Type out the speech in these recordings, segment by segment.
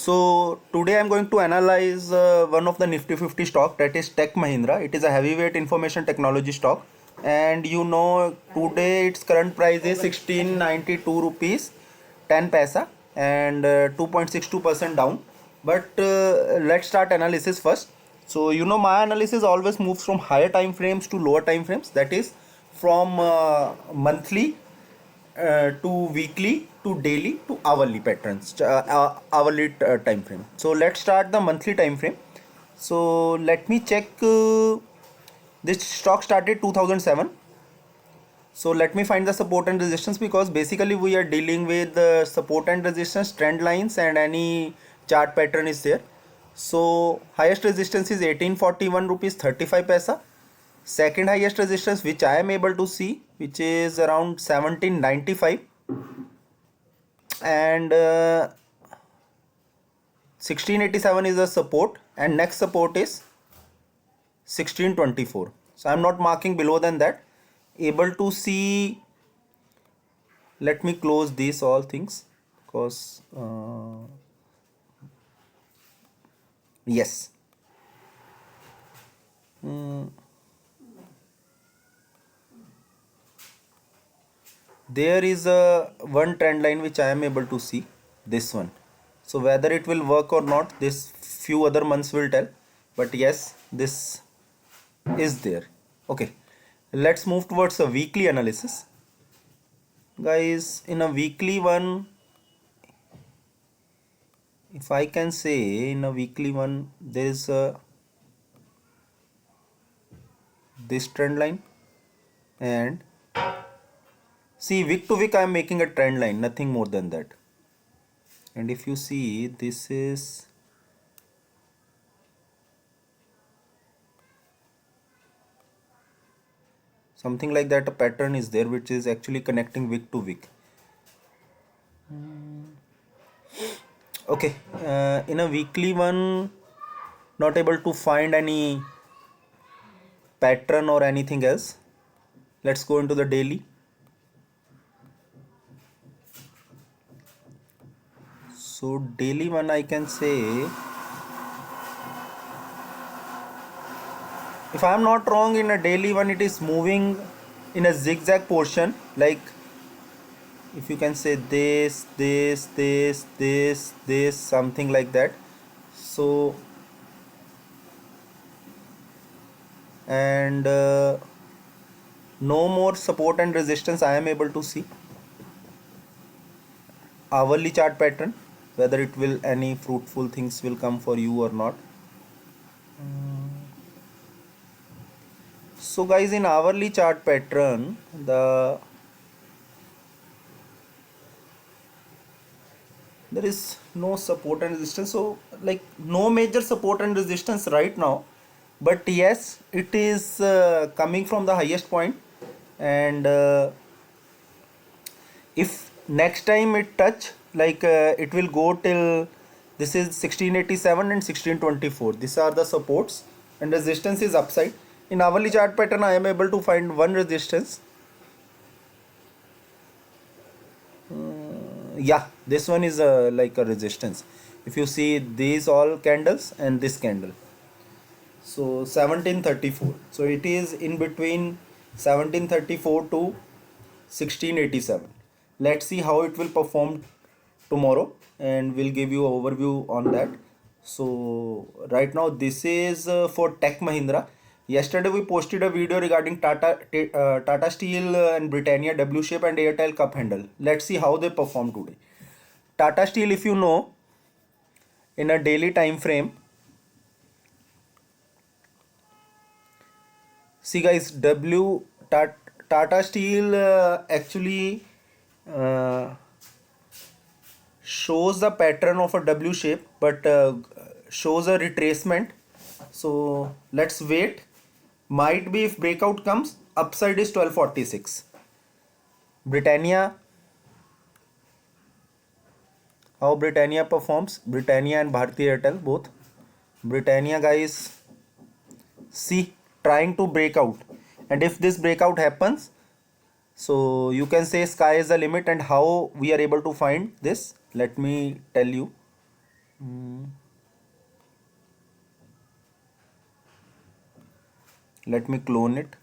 So today I'm going to analyze one of the Nifty 50 stock, that is Tech Mahindra. It is a heavyweight information technology stock, and today its current price is 1692 rupees 10 paisa and 2.62% down. But let's start analysis first. So my analysis always moves from higher time frames to lower time frames, that is from monthly to weekly to daily to hourly patterns, hourly time frame. So let's start the monthly time frame. So let me check. This stock started 2007. So let me find the support and resistance, because basically we are dealing with the support and resistance, trend lines, and any chart pattern is there. So highest resistance is 1841 rupees 35 paisa. Second highest resistance which I am able to see, which is around 1795, and 1687 is a support, and next support is 1624. So I am not marking below than that. Able to see. Let me close these all things, because yes. There is a one trend line which I am able to see, this one. So whether it will work or not, this few other months will tell, but yes, this is there. Okay, let's move towards a weekly analysis, guys. In a weekly one, if I can say, in a weekly one, there is this trend line, and see, week to week I am making a trend line, nothing more than that. And if you see, this is something like that, a pattern is there which is actually connecting week to week. Okay, in a weekly one, not able to find any pattern or anything else. Let's go into the daily. So daily one, I can say, if I am not wrong, in a daily one it is moving in a zigzag portion, like if you can say this, something like that. So and no more support and resistance I am able to see. Hourly chart pattern, whether it will any fruitful things will come for you or not. So guys, in hourly chart pattern, there is no support and resistance, so like no major support and resistance right now, but yes, it is coming from the highest point, and if next time it touch, like it will go till, this is 1687 and 1624, these are the supports, and resistance is upside. In hourly chart pattern I am able to find one resistance. Yeah, this one is like a resistance. If you see these all candles and this candle, so 1734, so it is in between 1734 to 1687. Let's see how it will perform tomorrow, and we'll give you an overview on that. So right now this is for Tech Mahindra. Yesterday we posted a video regarding Tata Steel and Britannia W shape and Airtel cup handle. Let's see how they perform today. Tata Steel, if you know, in a daily time frame, see guys, Tata Steel actually uh, shows the pattern of a W shape, but shows a retracement. So let's wait. Might be if breakout comes, upside is 1246. Britannia, how Britannia performs, Britannia and Bharti Airtel both. Britannia guys, see, trying to break out, and if this breakout happens, so you can say sky is the limit. And how we are able to find this, let me tell you. Let me clone it.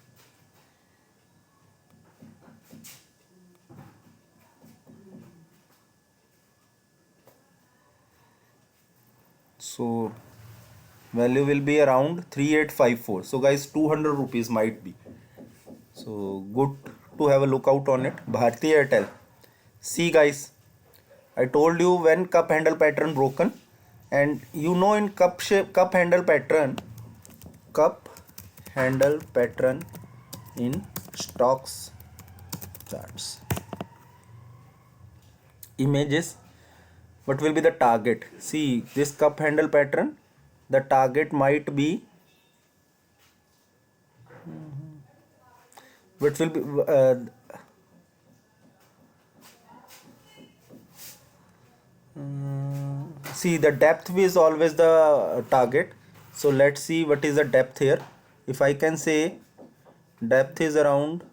So value will be around 3854. So guys, 200 rupees might be. So good to have a look out on it. Bharti Airtel. See guys, I told you when cup handle pattern broken, and you know in cup shape, cup handle pattern in stocks charts images, what will be the target? See this cup handle pattern, the target might be, what will be see the depth is always the target. So let's see what is the depth here. If I can say depth is around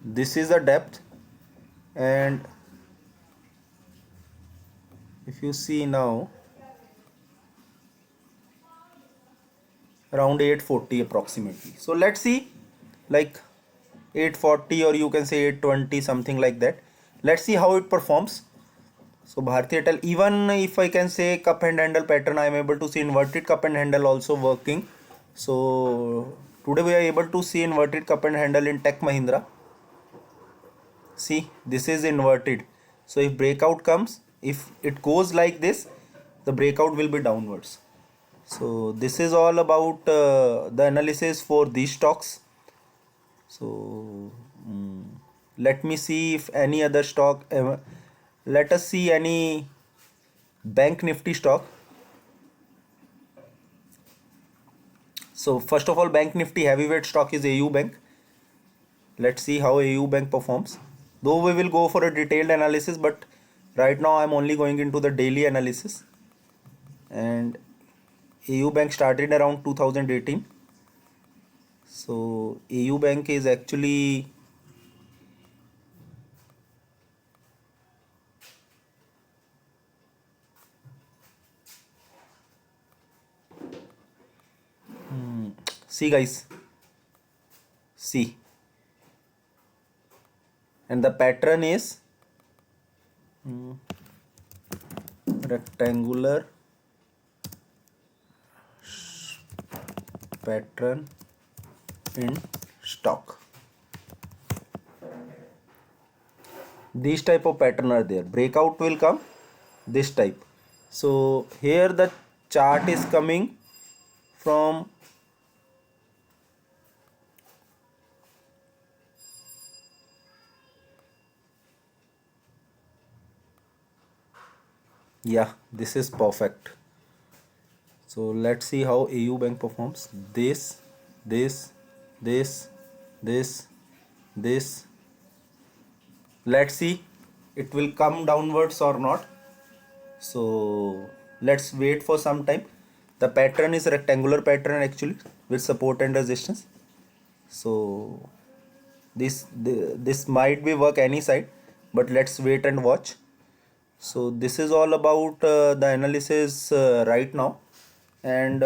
this is the depth, and if you see now around 840 approximately. So let's see like 840 or you can say 820 something like that. Let's see how it performs. So Bharti Airtel, even if I can say cup and handle pattern, I am able to see inverted cup and handle also working. So today we are able to see inverted cup and handle in Tech Mahindra. See, this is inverted. So if breakout comes, if it goes like this, the breakout will be downwards. So this is all about the analysis for these stocks. So let me see if any other stock, let us see any bank nifty stock. So first of all, bank nifty heavyweight stock is AU Bank. Let's see how AU Bank performs. Though we will go for a detailed analysis, but right now I'm only going into the daily analysis. And AU Bank started around 2018. So AU Bank is actually see guys, see, and the pattern is rectangular pattern in stock. These type of pattern are there. Breakout will come this type. So here the chart is coming from yeah, this is perfect. So let's see how AU Bank performs. This, this, this, this. Let's see it will come downwards or not. So let's wait for some time. The pattern is rectangular pattern actually with support and resistance. So this might be work any side, but let's wait and watch. So this is all about the analysis right now, and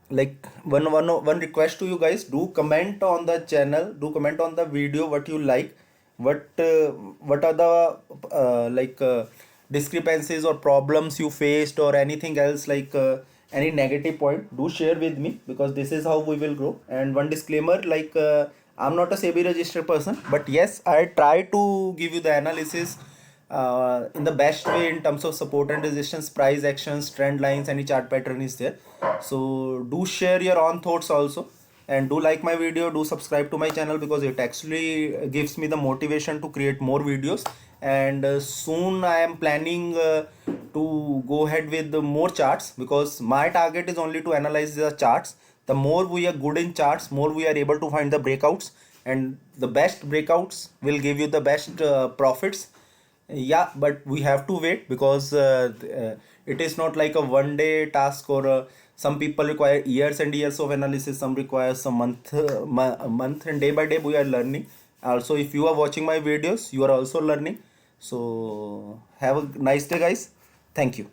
like one request to you guys: do comment on the channel, do comment on the video what you like, what are the discrepancies or problems you faced or anything else, like any negative point, do share with me, because this is how we will grow. And one disclaimer, like I'm not a SEBI registered person, but yes, I try to give you the analysis in the best way in terms of support and resistance, price actions, trend lines, any chart pattern is there. So do share your own thoughts also, and do like my video, do subscribe to my channel, because it actually gives me the motivation to create more videos. And soon I am planning to go ahead with the more charts, because my target is only to analyze the charts. The more we are good in charts, more we are able to find the breakouts, and the best breakouts will give you the best profits. Yeah, but we have to wait, because it is not like a one day task or some people require years and years of analysis, some require some month, and day by day we are learning. Also, if you are watching my videos, you are also learning. So have a nice day, guys. Thank you.